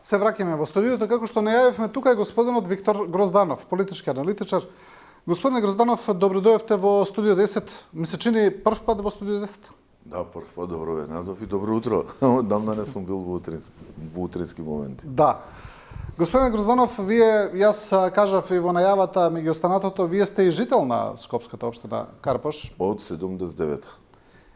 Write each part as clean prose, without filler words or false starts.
се враќаме во студиото, како што најавивме, тука е господинот Виктор Грозданов, политички аналитичар. Господине Грозданов, добро дојдовте во студио 10. Ми се чини прв пат во студио 10? Да, прв пат, добро веднадов и добро утро. Одамна не сум бил во утрински моменти. Да. Господине Грозданов, јас кажав и во најавата меѓу останатото, вие сте и жител на Скопската општина Карпош. Од 79-та.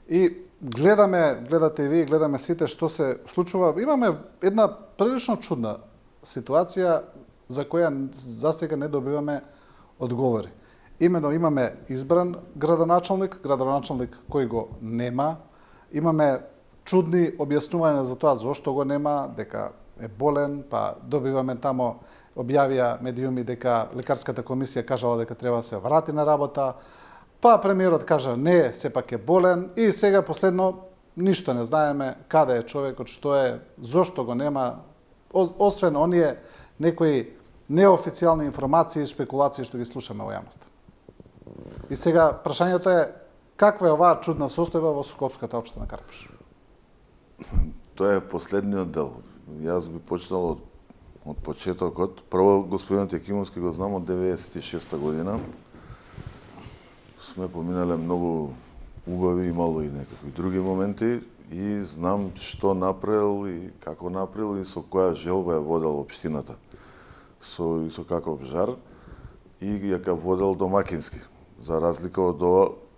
И гледате и вие, гледаме сите што се случува. Имаме една прилично чудна ситуација за која засега не добиваме одговори. Имено имаме избран градоначалник кој го нема. Имаме чудни објаснувања за тоа зошто го нема, дека е болен, па добиваме тамо, објавија медиуми дека лекарската комисија кажала дека треба да се врати на работа, па премиерот кажа не, сепак е болен и сега последно ништо не знаеме каде е човекот, што е, зошто го нема, освен оние некои неофицијални информации и спекулации што ги слушаме во јавноста. И сега прашањето е каква е оваа чудна состојба во Скопската општина Карпош? Тоа е последниот дел. Јас би почнал од почетокот. Прво, господинот Јакимовски го знам од 96-та година. Сме поминале многу убави, имало и некакви други моменти и знам што направил и како направил и со која желба ја водел општината. Со каков жар и ја водел домакински. За разлика од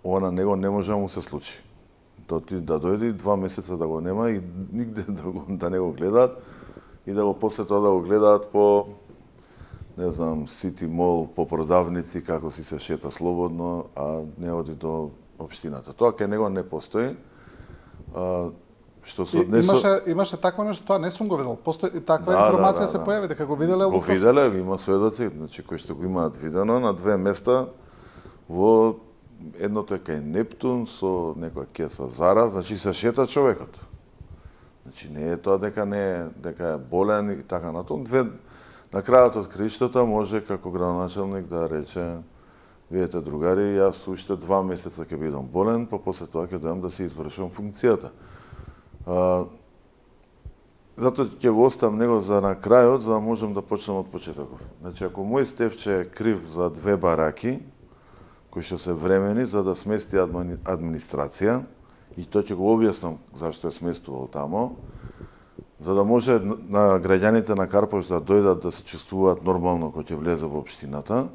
ова на него не може да му се случи. Да дојде 2 месеца да го нема и нигде да не го гледаат и да го после тоа да го гледаат по, не знам, Сити Мол, по продавници, како си се шета слободно, а не оди до општината. Тоа кај него не постои. Што се имаше такво нешто, тоа не сум го видел. Постои таква информација се појави дека го виделе Луковски. Го виделе, има сведоци, значи кои што го имаат видено на 2 места во едното е кај Нептун со некоја кеса Зара, значи се шета човекот. Значи не е тоа дека е болен и така натаму. На крајот од краиштата може како градоначалник да рече: видете другари, јас уште 2 месеца ќе бидам болен, па после тоа ќе дојдам да си извршувам функцијата. Затоа ќе го оставам него за на крајот, за да можам да почнем од почетокот. Значи ако мој Стефче е крив за 2 бараки кои што се времени за да смести администрација, и тоа ќе го објаснам зашто е сместувал тамо, за да може на граѓаните на Карпош да дојдат да се чувствуваат нормално кога ќе влезе во општината.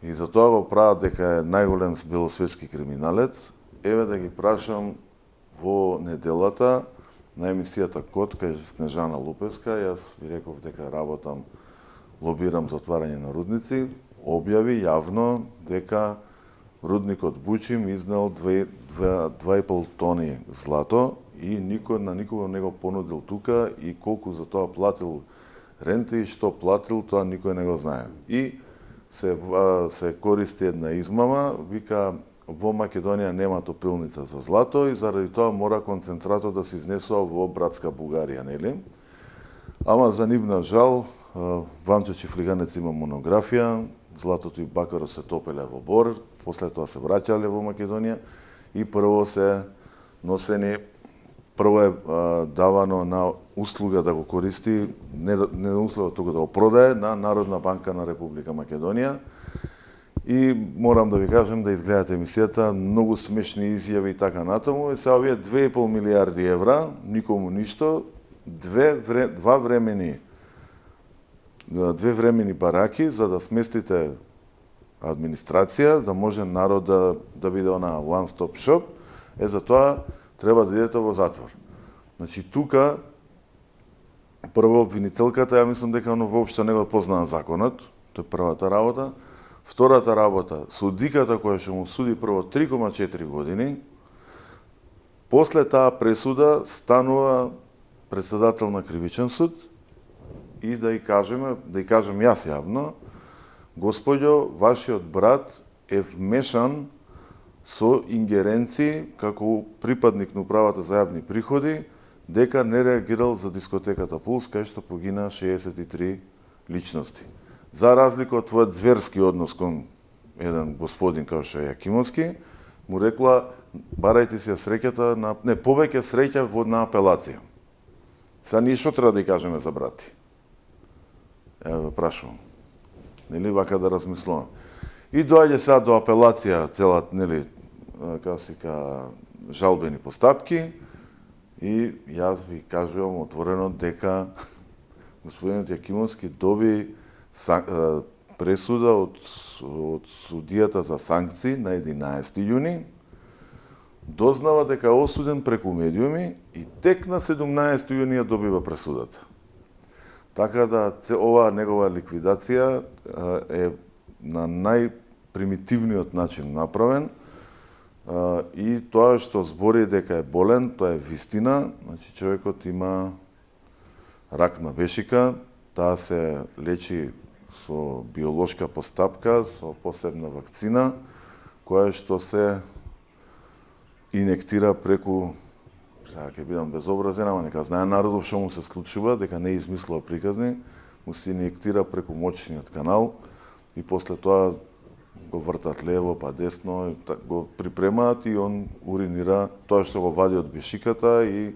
И за тоа го прават дека е најголем белосветски криминалец. Еве да ги прашам во неделата на емисијата Код кај Снежана Лупевска, јас ви реков дека работам, лобирам за отварање на рудници, објави јавно дека рудникот Бучим изнел 2,5 тони злато и никој на никого не го понудил тука и колку за тоа платил рента и што платил, тоа никој не го знае. И се користи една измама, вика во Македонија нема топилница за злато и заради тоа мора концентратот да се изнесува во братска Бугарија, нели? Ама за нивна жал, Ванчо Чифлиганец има монографија, златото и бакарот се топеле во Бор, после тоа се враќале во Македонија и прво се носени, прво е давано на услуга да го користи, не услуга, туку да го продае на Народна банка на Република Македонија. И морам да ви кажам да изгледате емисијата, многу смешни изјави и така натаму. И се овие 2,5 милиарди евра, никому ништо, две времени бараки за да сместите администрација, да може народ да биде на one-stop shop, за тоа треба да идете во затвор. Значи тука прво обвинителката, ја мислам дека воопшто не го познава законот, тоа е првата работа. Втората работа, судиката која што му суди прво 3,4 години, после таа пресуда станува председател на кривичен суд и да ја кажем јас јавно: господјо, вашиот брат е вмешан со ингеренции како припадник на управата за јавни приходи, дека не реагирал за дискотеката Пулс, кај што погина 63 личности. За разлика од твојот зверски однос кон еден господин како што е Јакимовски, му рекла: барајте си ја среќата на повеќе среќа на апелација. Сега ние што треба да ја кажеме за брати? Еве, прашувам. Нели вака да размислуваме. И доаѓа сега до апелација целат, нели, како се ка жалбени постапки и јас ви кажувам отворено дека господинот Јакимовски доби пресуда од судијата за санкции на 11 јуни, дознава дека е осуден преку медиуми и тек на 17 јуни ја добива пресудата. Така да оваа негова ликвидација е на најпримитивниот начин направен и тоа што збори дека е болен, тоа е вистина. Значи човекот има рак на бешика, таа се лечи со биолошка постапка, со посебна вакцина, која што се инектира преку, сега ќе бидам безобразен, ама нека знае народов што му се случува, дека не измислува приказни, му се инектира преку мочниот канал и после тоа го вртат лево па десно, го припремаат и он уринира тоа што го вади од бешиката и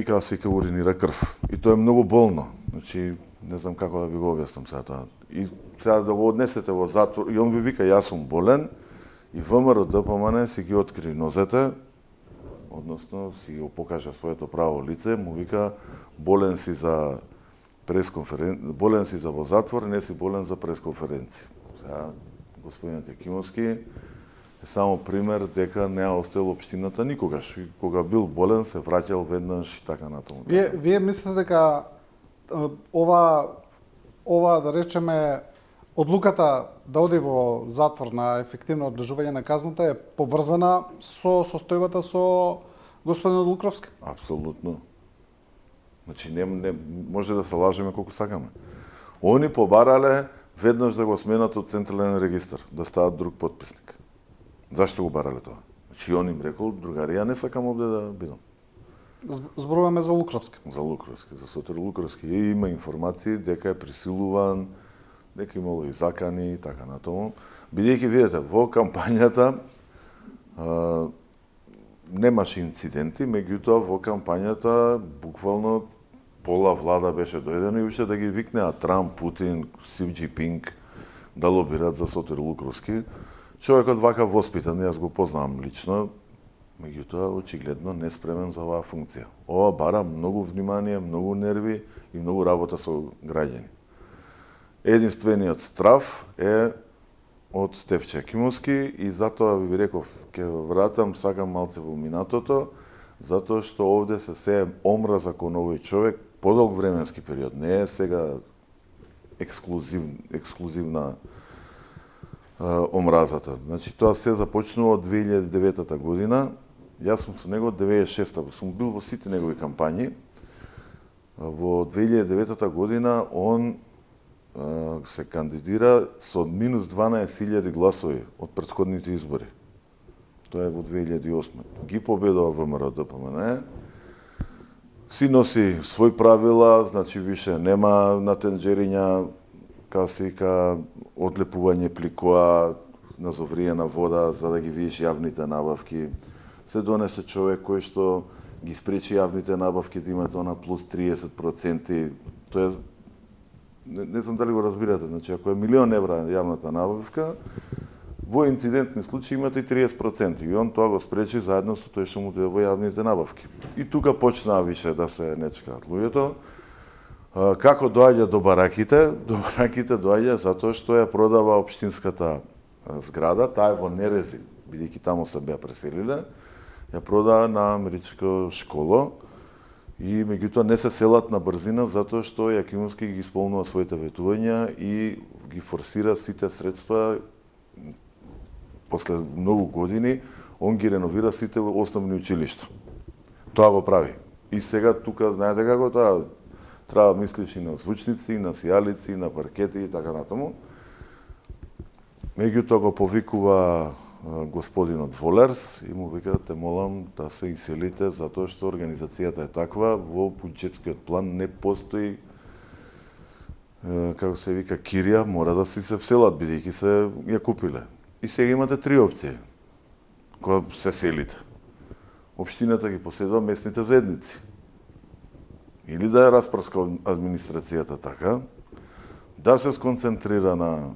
како се уринира крв. И тоа е многу болно. Значи, не знам како да ви го објаснам сега тоа. И сега да го однесете во затвор, и он ви вика јас сум болен, и ВМРО ДПМН си ги откри нозете, односно си го покажа своето право лице, му вика болен си за болен си за во затвор, не си болен за пресконференција. Сега господинот Јакимовски е само пример дека не ја оставил општината никогаш. И кога бил болен се враќал веднаш и така натаму. Вие мислите дека ова да речеме одлуката да оди во затвор на ефективно одлежување на казната е поврзана со состојбата со господинот Лукровски? Апсолутно. Значи не може да се лажеме колку сакаме. Они побарале веднаш да го сменат од Централен регистар, да стават друг потписник. Зашто го барале тоа? Значи он им рекол, другари, ја не сакам овде да бидам. Зборуваме за Лукровски. За Лукровски, за Сотир Лукровски. И има информации дека е присилуван, дека имало и закани и така натаму. Бидејќи видите, во кампањата немаше инциденти, меѓутоа во кампањата буквално пола влада беше дојдена и уште да ги викнеа Трамп, Путин, Си Џинпинг да лобират за Сотир Лукровски. Човекот вака воспитан, јас го познавам лично, меѓутоа очигледно неспремен за оваа функција. Ова бара многу внимание, многу нерви и многу работа со граѓани. Единствениот страв е од Стефче Јакимовски и затоа ви реков, ќе вратам, сакам малце во минатото, затоа што овде се сее омраза кон овој човек подолг временски период. Не е сега ексклузивна омразата. Значи, тоа се започнува од 2009 година. Јас сум со него од 96-та, сум бил во сите негови кампањи. Во 2009 година он се кандидира со минус 12.000 гласови од претходните избори. Тоа е во 2008. Ги победува ВМРО ДПМН. Си носи свој правила, значи више нема натенџериња, како се вика, одлепување пликоа на зовриена вода за да ги видиш јавните набавки. Се донесе човек кој што ги спречи јавните набавки да имат она плюс 30%. Тоа е, не знам дали го разбирате, значи ако е €1.000.000 јавната набавка, во инцидентни случаи имате и 30%. И он тоа го спречи заедно со тој што му дојде во јавните набавки. И тука почнаа више да се нечкаат луѓето. Како доаѓа до бараките? До бараките доаѓа затоа што ја продава општинската зграда, таа е во Нерези, бидејќи таму се беа преселиле, ја продава на америчко школо и меѓутоа не се селат на брзина затоа што Јакимовски ги исполнува своите ветувања и ги форсира сите средства. После многу години он ги реновира сите основни училишта. Тоа го прави. И сега тука знаете како тоа треба да мислиш и на звучници, и на сијалици, и на паркети и така натаму. Меѓутоа го повикува господинот Волерс и му вика, те молам да се иселите затоа што организацијата е таква, во буџетскиот план не постои како се вика кирија, мора да си се вселат бидејќи се ја купиле. И сега имате три опции кога се селите. Општината ги поседува местните заедници. или да ја распрска администрацијата така, да се сконцентрира на,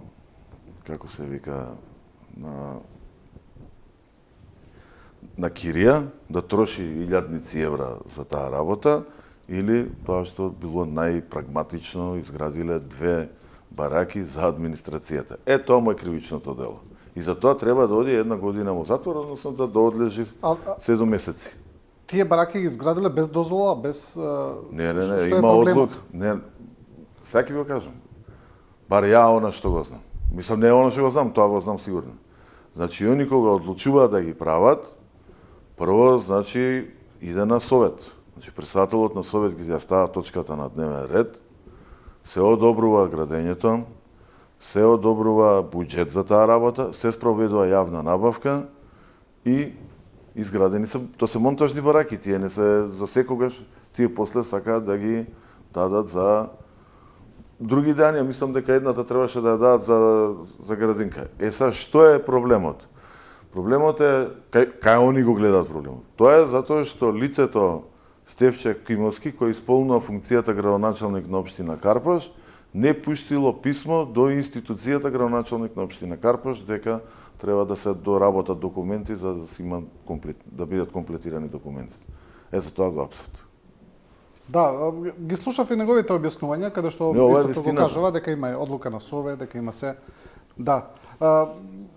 како се вика, на кирија, да троши илјадници евра за таа работа, или тоа што било најпрагматично, изградиле 2 бараки за администрацијата. Тоа му е кривичното дело. И за тоа треба да оди 1 година во затвор, односно да одлежи 7 месеци. Тие бараки ги изградиле без дозвола, без... Не, има одлук. Не, сега ќе ви го кажам. Бар ја она што го знам. Мислам, не она што го знам, тоа го знам сигурно. Значи, они кога одлучуваат да ги прават, прво, значи, иде на совет. Значи, председателот на совет ги ја става точката на дневен ред, се одобрува градењето, се одобрува буџет за таа работа, се спроведува јавна набавка и изградени се, тоа се монтажни бараки, тие не се за секогаш, тие после сакаат да ги дадат за други дења, мислам дека едната требаше да ја дадат за градинка. Са, што е проблемот? Проблемот е, кај они го гледаат проблемот. Тоа е затоа што лицето Стефче Кимовски, кој исполнува функцијата градоначалник на општина Карпаш, не пуштило писмо до институцијата градоначалник на општина Карпаш дека треба да се доработат документи за да се има да бидат комплетирани документите. За тоа го апсат. Да, ги слушав и неговите објаснувања каде што истото го кажува дека има одлука на совет, дека има се. Да.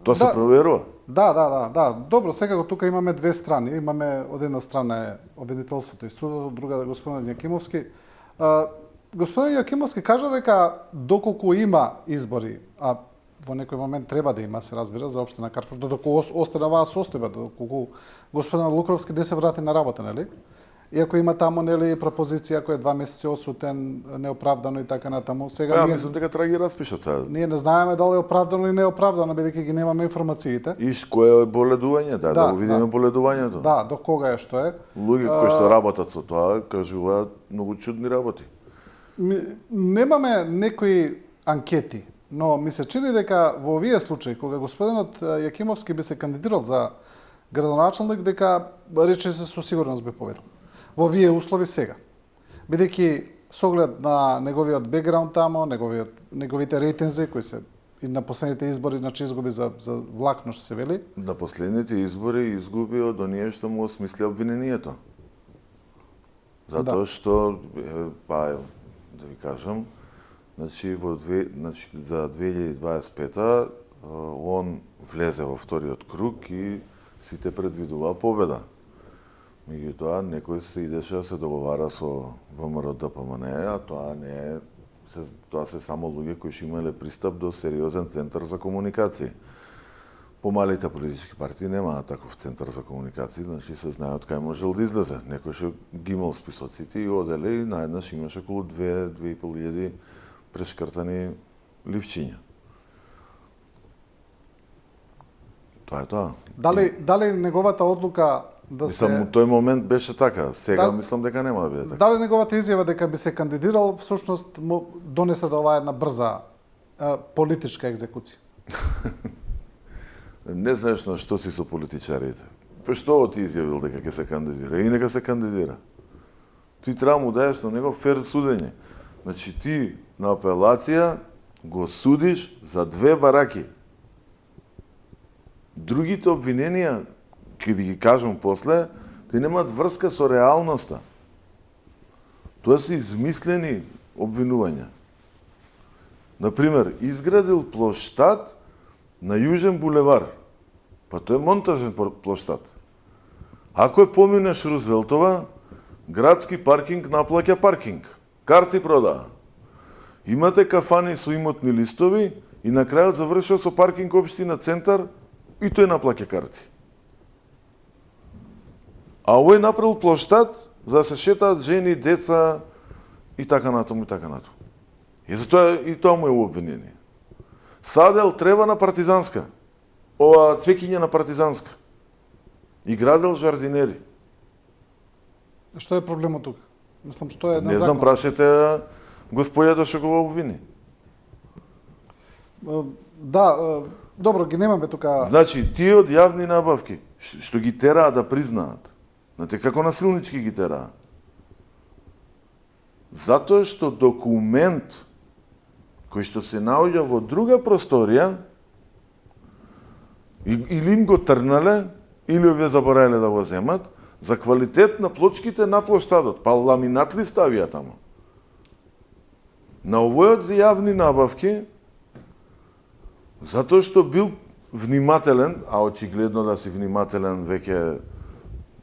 Тоа се проверува. Да. Добро, сега тука имаме 2 страни. Имаме од една страна е обвинителството и судот, од друга господин Јакимовски. Господин Јакимовски кажа дека доколку има избори, а во некој момент треба да има, се разбира, за општина Карпаш, доколку остана оваа состојба, доколку господин Лукровски да се врати на работа, нели? Иако има таму, нели, пропозиција која е 2 месеци отсутен, неоправдано и така натаму. Сега мислам дека треба ги распишат сега. Ние не знаеме дали е оправдано или неоправдано, бидејќи ги немаме информациите. И кое е боледување, да го видиме боледувањето. Да, до кога е што е. Луѓе кои што работат со тоа кажуваат многу чудни работи. Немаме некои анкети, но ми се чини дека во овие случаи, кога господинот Јакимовски би се кандидирал за градоначалник, дека рече се со сигурност би победил. Во овие услови сега. Бидејќи со оглед на неговиот бекграунд тамо, неговите рейтинзи кои се и на последните избори, значи изгуби за влакно што се вели. На последните избори изгуби од оние што му осмисли обвинението. Затоа што да ви кажам, значи за 2025 он влезе во вториот круг и сите предвидува победа. Меѓутоа, некој се идеше да се договара со ВМРО ДПМН, а тоа не е, тоа се само луѓе кои што имале пристап до сериозен центар за комуникација. Помалите политички партии немаат таков центар за комуникација, значи се знае од кај можел да излезе. Некој што ги имал списоците и оделе и наеднаш имаше околу 2-2.500 прешкртани ливчиња. Тоа е тоа. Дали неговата одлука да се... Мислам, тој момент беше така. Сега мислам дека нема да биде така. Дали неговата изјава дека би се кандидирал всушност му донесе до оваа една брза политичка екзекуција? Не знаеш на што си со политичарите. Што ти изјавил дека ќе се кандидира? И нека се кандидира. Ти треба му даеш на него фер судење. Значи ти на апелација го судиш за 2 бараки. Другите обвиненија, ќе ви ги кажам после, те немаат врска со реалноста. Тоа се измислени обвинувања. Например, изградил плоштад на Јужен булевар. Па тоа е монтажен плоштад. Ако е поминеш Рузвелтова, градски паркинг наплаќа паркинг. Карти продаа. Имате кафани со имотни листови и на крајот завршил со паркинг општина Центар и тој наплаќа карти. А овој направил плоштад за да се шетаат жени, деца и така натаму и така натаму. И затоа и тоа му е обвинение. Садел трева на Партизанска. Ова цвеќиња на Партизанска. И градел жардинери. Што е проблемот тука? Мислам што е не знам, прашете господјата што го обвини. Да, добро, ги немаме тука. Значи, тие од јавни набавки што ги тераат да признаат. Знаете како насилнички ги тераат. Затоа што документ кој што се наоѓа во друга просторија, или им го трнале, или овие заборавиле да го земат, за квалитет на плочките на площадот, па ламинат ли ставија тамо? На овојот за јавни набавки, затоа што бил внимателен, а очигледно да си внимателен веќе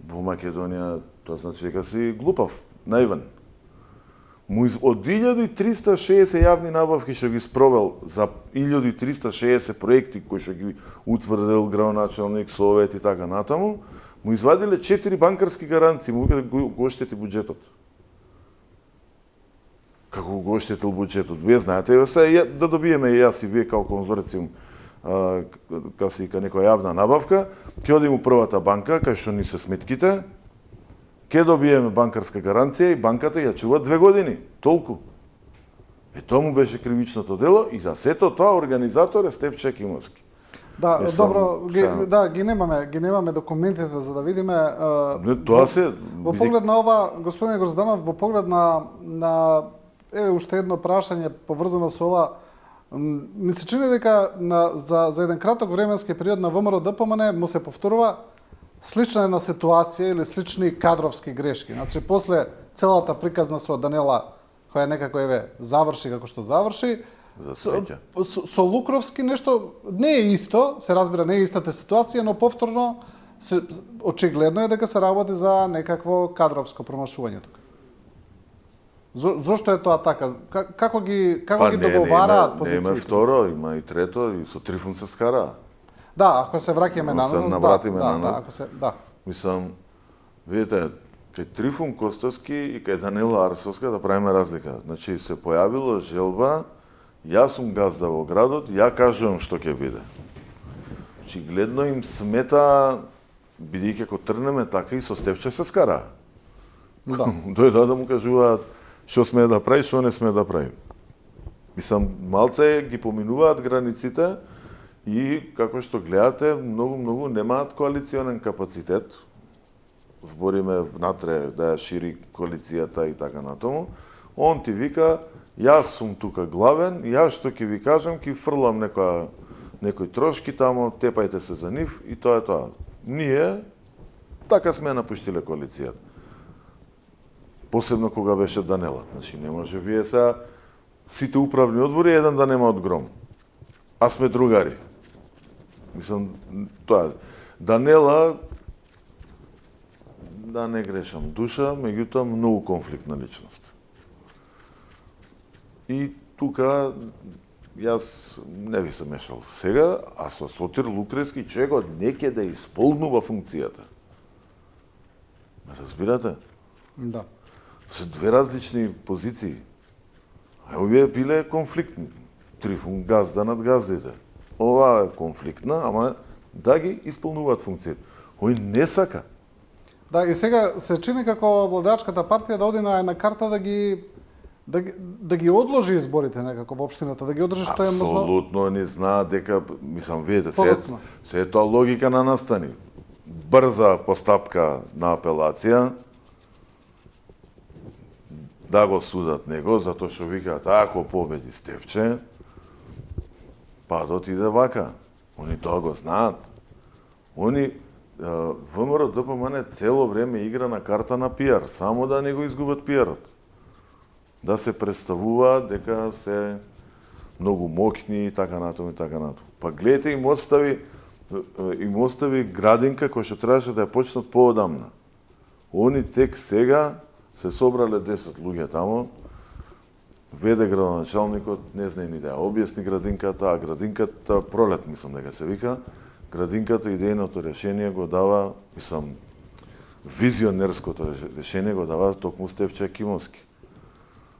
во Македонија, тоа значи дека си глупав, наивен. Од 1360 јавни набавки што ги спровел за 1360 проекти кои што ги утврдил градоначалник, совет и така натаму, му извадиле 4 банкарски гаранции, му го оштети буџетот. Како го оштетил буџетот? Вие знаете, да добиеме и јас и вие како конзорциум, кај се ика некоја јавна набавка, ќе одиме у првата банка, кај што ни се сметките, ќе добиеме банкарска гаранција и банката ја чува 2 години. Толку. Тоа му беше кривичното дело и за сето тоа организатор е Стефче Екимовски. Да, добро, ги немаме документите за да видиме. Тоа се во поглед на ова, господине Грозданов, во поглед на уште едно прашање поврзано со ова, ми се чини дека за еден краток временски период на ВМРО ДПМН му се повторува слична една ситуација или слични кадровски грешки. Значи, после целата приказна со Данела, која некако заврши како што заврши, со Лукровски нешто не е исто, се разбира, не е истата ситуација, но повторно очигледно е дека се работи за некакво кадровско промашување тука. Зошто е тоа така? Како ги договараат позициите? Нема второ, има и трето, и со Трифун се скара. Да, ако се враќаме на нас, Мислам, видите, кај Трифун Костовски и кај Данила Арсовска да правиме разлика. Значи, се појавила желба, јас сум газда во градот, ја кажувам што ќе биде. Значи, гледно им смета, бидејќи ако трнеме така и со Стефче се скара. Да. Дојдоа да му кажуваат што сме да прави, што не сме да прави. Мислам, малце ги поминуваат границите и, како што гледате, многу немаат коалиционен капацитет. Збориме внатре да ја шири коалицијата и така натаму. Он ти вика, јас сум тука главен, јас што ќе ви кажам, ќе фрлам некои трошки тамо, тепајте се за нив и тоа е тоа. Ние така сме напуштиле коалицијата. Посебно кога беше Данела. Значи, не може вие сега сите управни одбори еден да нема од гром. А сме другари. Мислам, тоа Данела, да не грешам душа, меѓутоа многу конфликтна личност. И тука јас не би се мешал сега, а со Сотир Лукревски човекот неќе да исполнува функцијата. Разбирате? Да. Се две различни позиции. Овие биле конфликтни. Трифун газда над газдите. Ова е конфликтна, ама да ги исполнуваат функцијата. Ој не сака. Да, и сега се чини како владеачката партија да оди на една карта да ги одложи изборите некако во општината, да ги одржи што е можно. Апсолутно не знаат дека, мислам, видите, се е тоа логика на настани. Брза постапка на апелација, да го судат него, затоа што викаат, ако победи Стефче, падот иде вака. Они тоа го знаат. Они, ВМРО ДПМН цело време игра на карта на пиар, само да не го изгубат пиарот. Да се представуваат дека се многу моќни и така натаму и така натаму. Па гледате, им остави градинка која што требаше да ја почнат поодамна. Они тек сега се собрале 10 луѓе тамо, веде градоначалникот, не знае ни да ја објасни градинката, а градинката пролет, мислам дека се вика, градинката идејното решение го дава, мислам, визионерското решение го дава токму Стефче Екимовски.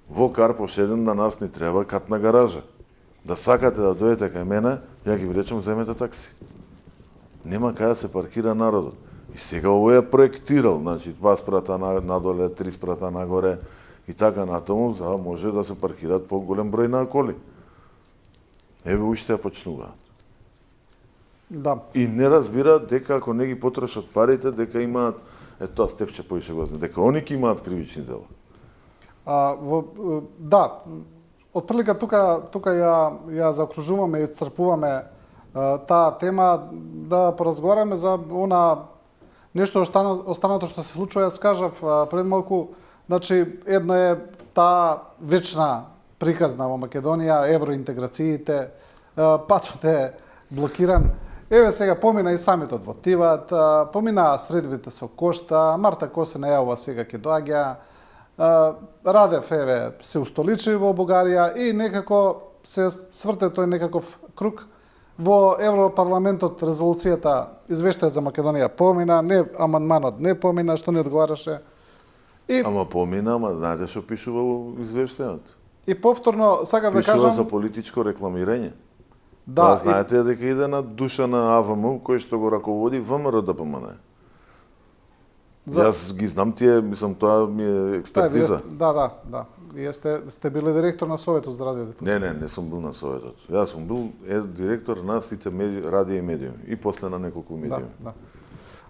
Во Карпош 1 на нас ни треба катна гаража. Да сакате да дојдете кај мене, ја ги речам, земете такси. Нема кај да се паркира народот. И сега овој е проектирал, значи 2 спрата надоле, 3 спрата нагоре и така натаму, за може да се паркираат поголем број на коли. Еве уште ја почнуваат. Да. И не разбираат дека ако не ги потрошат парите, дека имаат, тоа Стефче поише го знае, дека они ќе имаат кривични дела. Да, отприлика тука ја заокружуваме и исцрпуваме таа тема, да поразговараме за нешто останато што се случува. Јас кажав пред малку, значи едно е таа вечна приказна во Македонија, евроинтеграциите, патот е блокиран. Еве сега помина и самитот во Тиват, помина средбите со Кошта, Марта Косе најавува сега ќе доаѓа, Радев еве се устоличи во Бугарија и некако се сврте тој некаков круг. Во Европарламентот резолуцијата извештај за Македонија помина, не амандманот не помина, што не одговараше. Ама помина, ама знаете што пишува во извештајот? И повторно сакав да кажам, пишува за политичко рекламирање. Да, знаете дека иде на душа на АВМ, кој што го раководи ВМРО ДПМН. Јас ги знам тие, мислам, тоа ми е експертиза. Да. Вие сте биле директор на Советот за радиодифузија. Не сум бил на Советот. Јас сум бил директор на сите радио и медиуми и после на неколку медиуми. Да.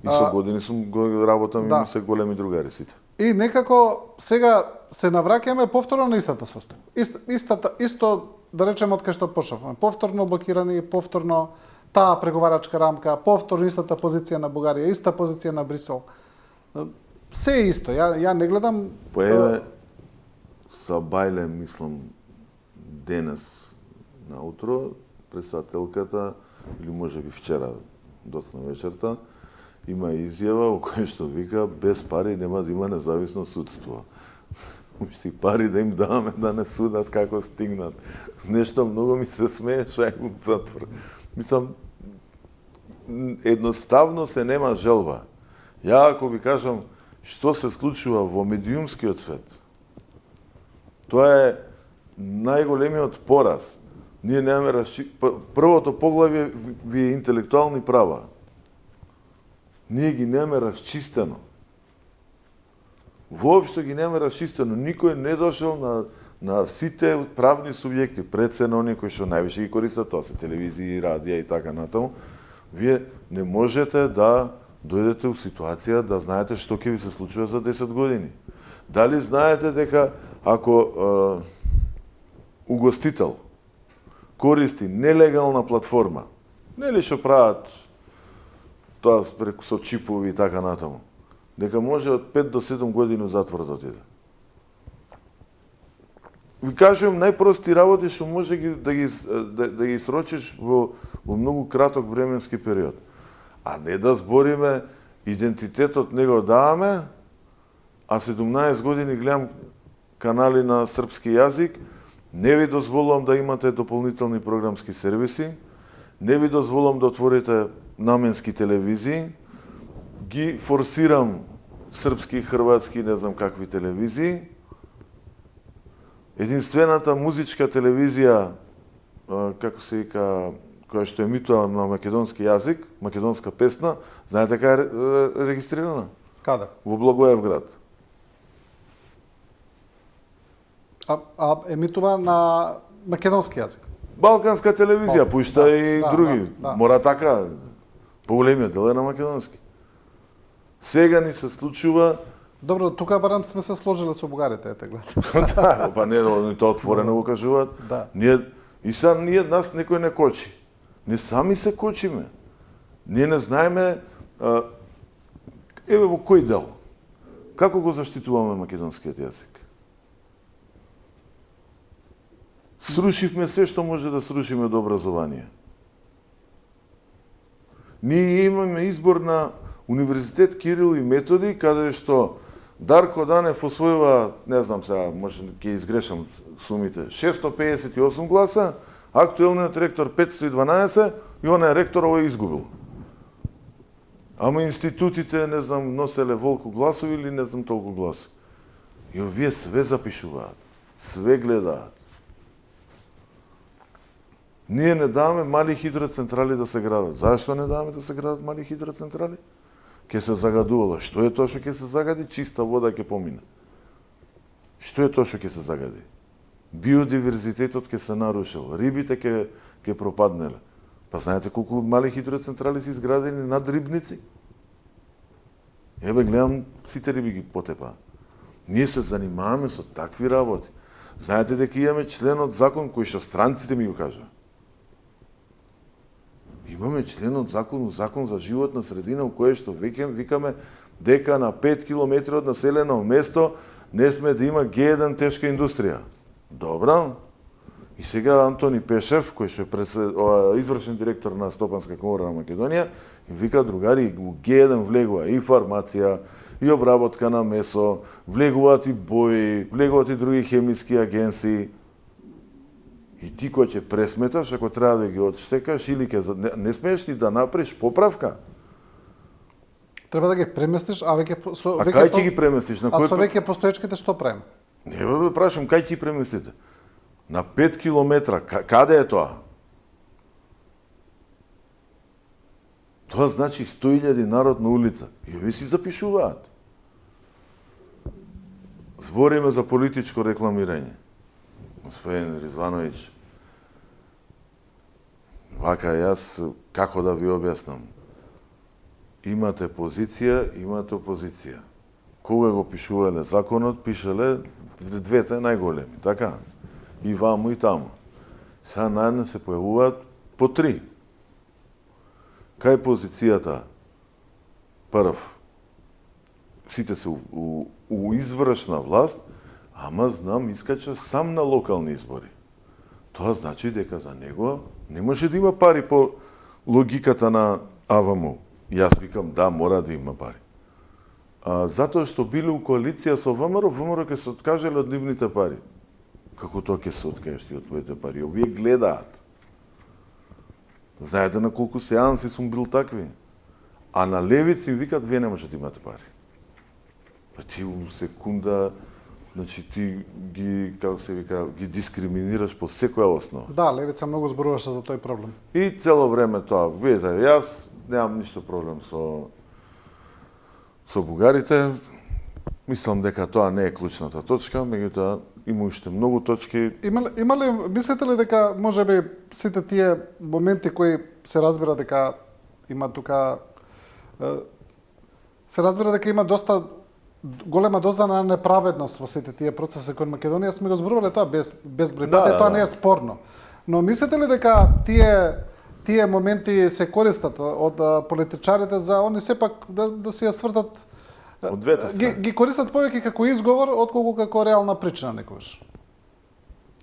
И со години сум го работам и се големи другари сите. И некако сега се навраќаме повторно на истата состојба. Исто да речеме од кај што почнавме. Повторно блокирани, повторно таа преговарачка рамка, повторно истата позиција на Бугарија, иста позиција на Брисел. Се е исто. Ја не гледам. Са Бајле, мислам, денес наутро, председателката, или може би вчера, доцна вечерта, има изјава во која што вика без пари нема да има независно судство. Ушти пари да им даваме да не судат како стигнат. Нешто многу ми се смее, шај во затвор. Мислам, едноставно се нема желба. Ја ако ви кажам што се случува во медиумскиот свет, тоа е најголемиот пораз. Ние немаме првото поглавје ви е интелектуални права. Ние ги немаме расчистено. Воопшто ги немаме расчистено. Никој не дошол на сите правни субјекти, пред се на оние кои што највише ги користат, тоа се телевизија, радија и така натаму. Вие не можете да дојдете у ситуација да знаете што ќе ви се случува за 10 години. Дали знаете дека ако угостител користи нелегална платформа, нели што прават тоа преку со чипови и така натаму, дека може од 5 до 7 години у затвор да отиде. Ви кажувам најпрости работи што може да ги срочиш во многу краток временски период. А не да збориме идентитетот не го даваме, а 17 години гледам канали на српски јазик, не ви дозволувам да имате дополнителни програмски сервиси, не ви дозволувам да отворите наменски телевизии, ги форсирам српски, хрватски, не знам какви телевизии. Единствената музичка телевизија, како се вика, која што емитува на македонски јазик, македонска песна, знаете кај е регистрирана? Каде? Во Благоевград. А емитува на македонски јазик? Балканска телевизија, пушта и други. Мора така, поголемиот дел е на македонски. Сега ни се случува... Добро, тука барем сме се сложили со бугарите, ете гледате. Да, па не, тоа отворено го кажуваат. И сега нас некој не кочи. Не сами се кочиме. Ние не знаеме, еве во кој дел, како го заштитуваме македонскиот јазик. Срушивме се што може да срушиме од образование. Ние имаме избор на Универзитет Кирил и Методи, каде што Дарко Данев освојува, не знам сега, може ќе изгрешам сумите, 658 гласа, актуелниот ректор 512 и онај ректор овој изгубил. Ама институтите, не знам, носеле волку гласови или не знам толку гласови. И овие све запишуваат, све гледаат. Ние не даваме мали хидроцентрали да се градат. Зашто не даваме да се градат мали хидроцентрали? Ке се загадувало. Што е тоа што ќе се загади? Чиста вода ќе помине. Што е тоа што ќе се загади? Биодиверзитетот ќе се нарушил, рибите ќе пропаднеле. Па знаете колку мали хидроцентрали се изградени над рибници? Еве гледам, сите риби ги потепаа. Ние се занимаваме со такви работи. Знаете дека имаме член од закон кој што странците ми го кажа. Имаме член од закон за животна средина, у кој што викаме дека на 5 километри од населено место не сме да има Г1 тешка индустрија. Добра. И сега Антони Пешев, кој што е извршен директор на Стопанска комора на Македонија, им вика другари, у Г1 влегува и фармација, и обработка на месо, влегуваат и бои, влегуваат и други хемиски агенции. И ти кој ќе пресметаш, ако треба да ги одштекаш или не смееш ли да направиш поправка? Треба да ги преместиш, а веќе кај ќе ги преместиш? А со веќе постоечките што правим? Не бе, прашам, кај ќе ги преместите? На 5 километра, каде е тоа? Тоа значи 100.000 народ на улица. И овие си запишуваат. Збориме за политичко рекламирање. Господин Ризвановиќ, вака јас, како да ви објаснам? Имате позиција, имате опозиција. Кога го пишувале законот, пишале двете најголеми, така? И ваму и таму. Сега наедно се појавуваат по 3. Кај позицијата? Прв, сите се у извршна власт, ама знам искача сам на локални избори. Тоа значи дека за него не може да има пари по логиката на АВМУ. Јас викам да, мора да има пари. Затоа што биле у коалиција со ВМРО, ВМРО ќе се откажеле од нивните пари. Како тоа ќе се откажеш ти од твоите пари? Овие гледаат. Знаете на колку сеанси сум бил такви? А на левици им викат, вие не може да имате пари. Ти у секунда, значи ти ги, како се вика, ги дискриминираш по секоја основа. Да, левица многу зборуваше за тој проблем. И цело време тоа, видите, јас немам ништо проблем со бугарите. Мислам дека тоа не е клучната точка, меѓутоа има уште многу точки. Има ли, мислите ли дека можеби сите тие моменти кои се разбира дека има тука се разбира дека има доста голема доза на неправедност во сите тие процеси кон Македонија, сме го зборувале тоа без број пати, тоа не е спорно. Но мислите ли дека тие моменти се користат од политичарите за они сепак да се ја свртат од двете страни? Ги користат повеќе како изговор отколку како реална причина некогаш.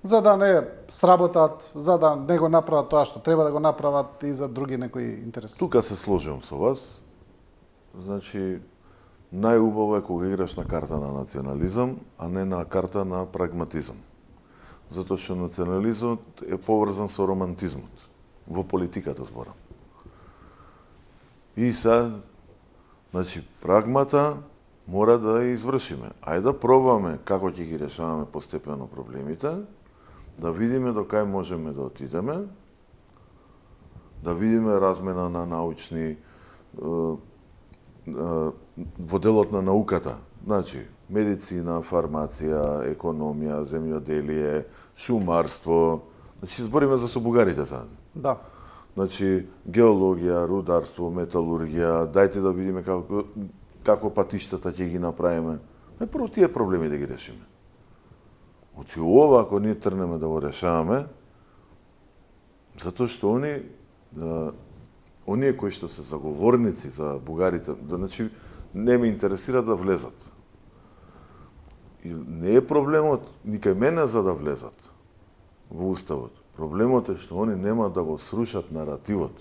За да не сработат, за да не го направат тоа што треба да го направат и за други некои интереси. Тука се сложувам со вас. Значи, најубаво е кога играш на карта на национализам, а не на карта на прагматизам. Затоа што национализмот е поврзан со романтизмот. Во политиката зборам. И сега, значи, прагмата мора да ја извршиме. Ајде да пробаме како ќе ги решаваме постепено проблемите, да видиме до кај можеме да отидеме, да видиме размена на научни во делот на науката, значи медицина, фармација, економија, земјоделие, шумарство, значи збориме за со бугарите сега. Да. Значи геологија, рударство, металургија, дајте да видиме како патиштата ќе ги направиме. Прво тие проблеми да ги решиме. Оти ова ако ние трнеме да го решаваме, затоа што оние кои што се заговорници за бугарите, значи не ме интересира да влезат. И не е проблемот ни кај мене за да влезат во уставот. Проблемот е што они нема да го срушат наративот.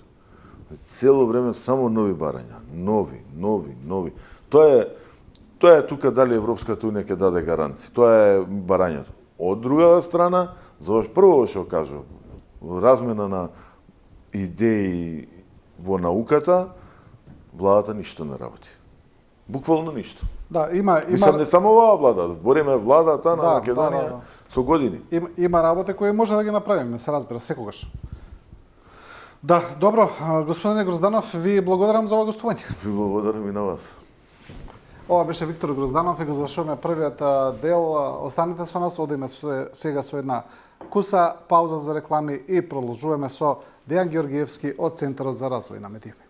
Цело време само нови барања, нови. Тоа е тука дали Европската унија ќе даде гаранции. Тоа е барањето. Од друга страна, завош прво што кажав, размена на идеи во науката, владата ништо не работи. Буквално ништо. Да, има Мислам, не само оваа влада, збориме владата на Македонија со години. Има работи кои може да ги направиме, се разбира, секогаш. Да, добро, господине Грозданов, ви благодарам за ова гостување. Ви благодарам и на вас. Ова беше Виктор Грозданов и го завршуваме првиот дел. Останете со нас, одиме сега со една куса, пауза за реклами и продолжуваме со Дејан Георгиевски од Центарот за развој на медиуми.